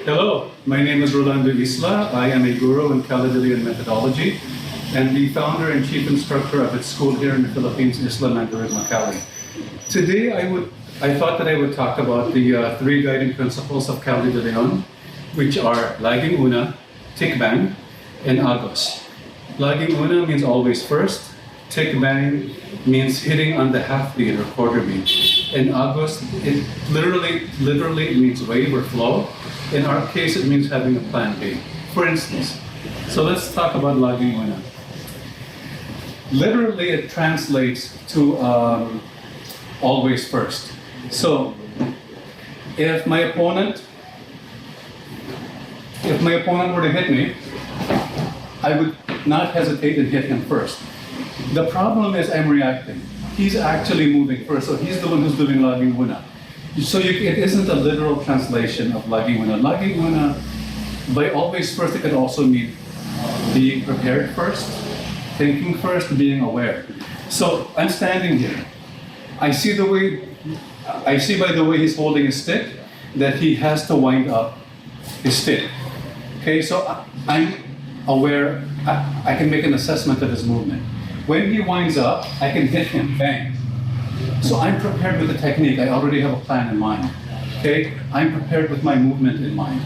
Hello, my name is Rolando Isla. I am a guru in Kali DeLeon methodology and the founder and chief instructor of its school here in the Philippines, Isla Mandarin Makali. Today I thought that I would talk about the three guiding principles of Kali DeLeon, which are laging una, Ticbang, and agos. Laging una means always first. Ticbang means hitting on the half beat or quarter beat. In agos, it literally means wave or flow. In our case, it means having a plan B. For instance, so let's talk about laging una. Literally, it translates to always first. So, if my opponent were to hit me, I would not hesitate and hit him first. The problem is I'm reacting. He's actually moving first, so he's the one who's doing laging una. So it isn't a literal translation of laging una. Laging una, by always first, it could also mean being prepared first, thinking first, being aware. So I'm standing here. I see by the way he's holding his stick that he has to wind up his stick. Okay, so I'm aware. I can make an assessment of his movement. When he winds up, I can hit him, bang. So I'm prepared with the technique. I already have a plan in mind. Okay, I'm prepared with my movement in mind.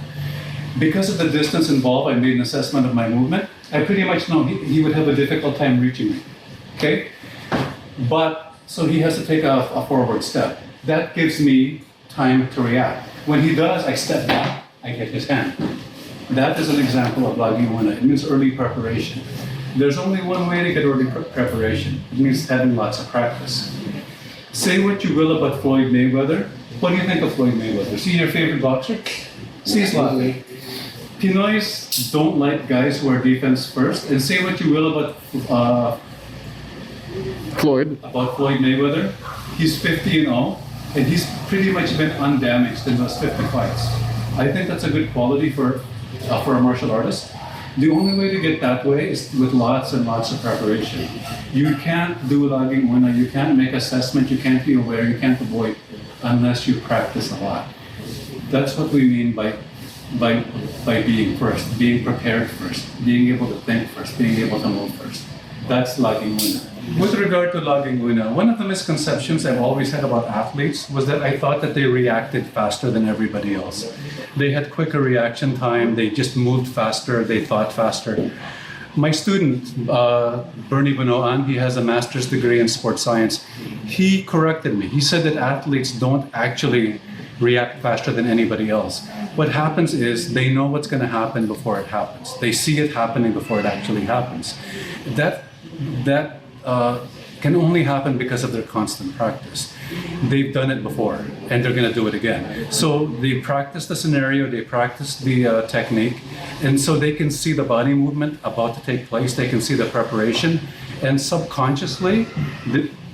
Because of the distance involved, I made an assessment of my movement. I pretty much know he would have a difficult time reaching me. Okay, but so he has to take a forward step. That gives me time to react. When he does, I step back, I hit his hand. That is an example of laging una. It means early preparation. There's only one way to get early preparation. It means having lots of practice. Say what you will about Floyd Mayweather. What do you think of Floyd Mayweather? Is he your favorite boxer? See, he's laughing. Pinoys don't like guys who are defense first. And say what you will about Floyd Mayweather. He's 50-0, and he's pretty much been undamaged in those 50 fights. I think that's a good quality for a martial artist. The only way to get that way is with lots and lots of preparation. You can't do laging una, you can't make assessment, you can't be aware, you can't avoid unless you practice a lot. That's what we mean by being first, being prepared first, being able to think first, being able to move first. That's laging una. With regard to laging una, one of the misconceptions I've always had about athletes was that I thought that they reacted faster than everybody else. They had quicker reaction time, they just moved faster, they thought faster. My student, Bernie Banoan, he has a master's degree in sports science. He corrected me. He said that athletes don't actually react faster than anybody else. What happens is they know what's going to happen before it happens. They see it happening before it actually happens. That can only happen because of their constant practice. They've done it before, and they're going to do it again. So they practice the scenario, they practice the technique, and so they can see the body movement about to take place, they can see the preparation, and subconsciously,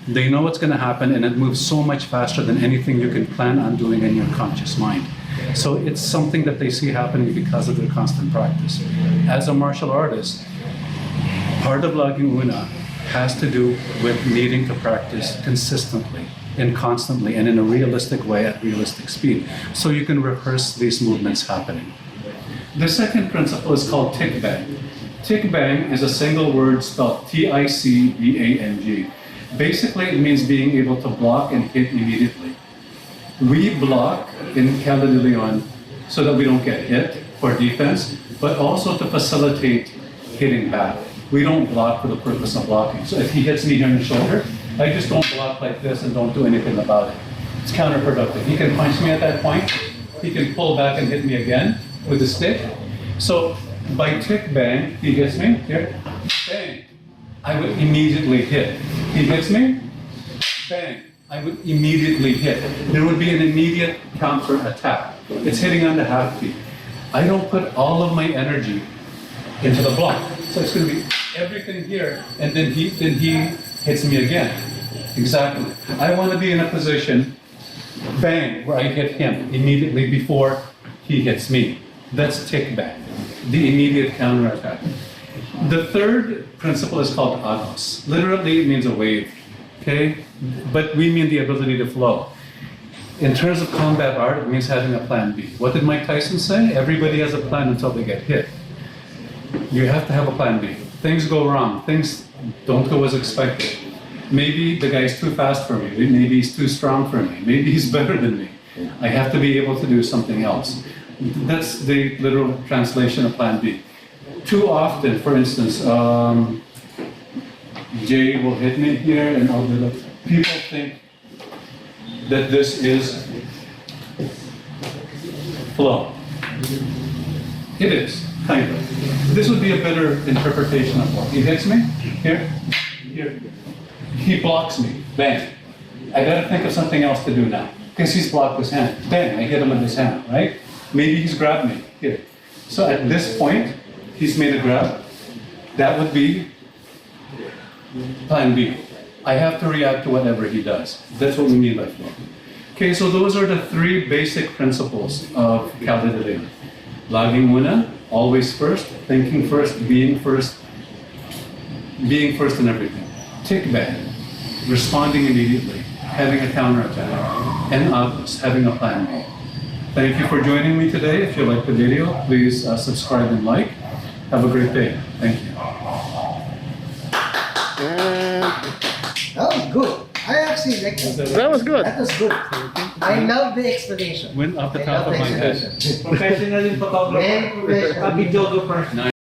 they know what's going to happen, and it moves so much faster than anything you can plan on doing in your conscious mind. So it's something that they see happening because of their constant practice. As a martial artist, part of laging una has to do with needing to practice consistently and constantly and in a realistic way at realistic speed, so you can rehearse these movements happening. The second principle is called Ticbang. Ticbang is a single word spelled T-I-C-B-A-N-G. Basically, it means being able to block and hit immediately. We block in Kali DeLeon so that we don't get hit for defense, but also to facilitate hitting back. We don't block for the purpose of blocking. So if he hits me here in the shoulder, I just don't block like this and don't do anything about it. It's counterproductive. He can punch me at that point. He can pull back and hit me again with the stick. So by Ticbang, he hits me, here, bang, I would immediately hit. He hits me, bang, I would immediately hit. There would be an immediate counter attack. It's hitting on the half beat. I don't put all of my energy into the block. So it's going to be everything here, and then he hits me again. Exactly. I want to be in a position, bang, where I hit him immediately before he hits me. That's Ticbang, the immediate counterattack. The third principle is called agos. Literally, it means a wave. Okay, but we mean the ability to flow. In terms of combat art, it means having a plan B. What did Mike Tyson say? Everybody has a plan until they get hit. You have to have a plan B. Things go wrong. Things don't go as expected. Maybe the guy's too fast for me. Maybe he's too strong for me. Maybe he's better than me. I have to be able to do something else. That's the literal translation of plan B. Too often, for instance, Jay will hit me here and I'll do that. People think that this is flow. It is, kind of. This would be a better interpretation of flow. He hits me, here, here. He blocks me, bang. I gotta think of something else to do now. Because he's blocked his hand. Bang, I hit him with his hand, right? Maybe he's grabbed me, here. So at this point, he's made a grab. That would be plan B. I have to react to whatever he does. That's what we mean by flow. Okay, so those are the three basic principles of Kali DeLeon. Laging muna, always first, thinking first in everything. Ticbang, responding immediately, having a counterattack, and Agos, having a plan B. Thank you for joining me today. If you like the video, please subscribe and like. Have a great day. Thank you. That was good. I actually like that. That was good. That was good. I love the explanation. Went off the I top love of the my head. explanation. Professional in photographer. Very professional. A videographer.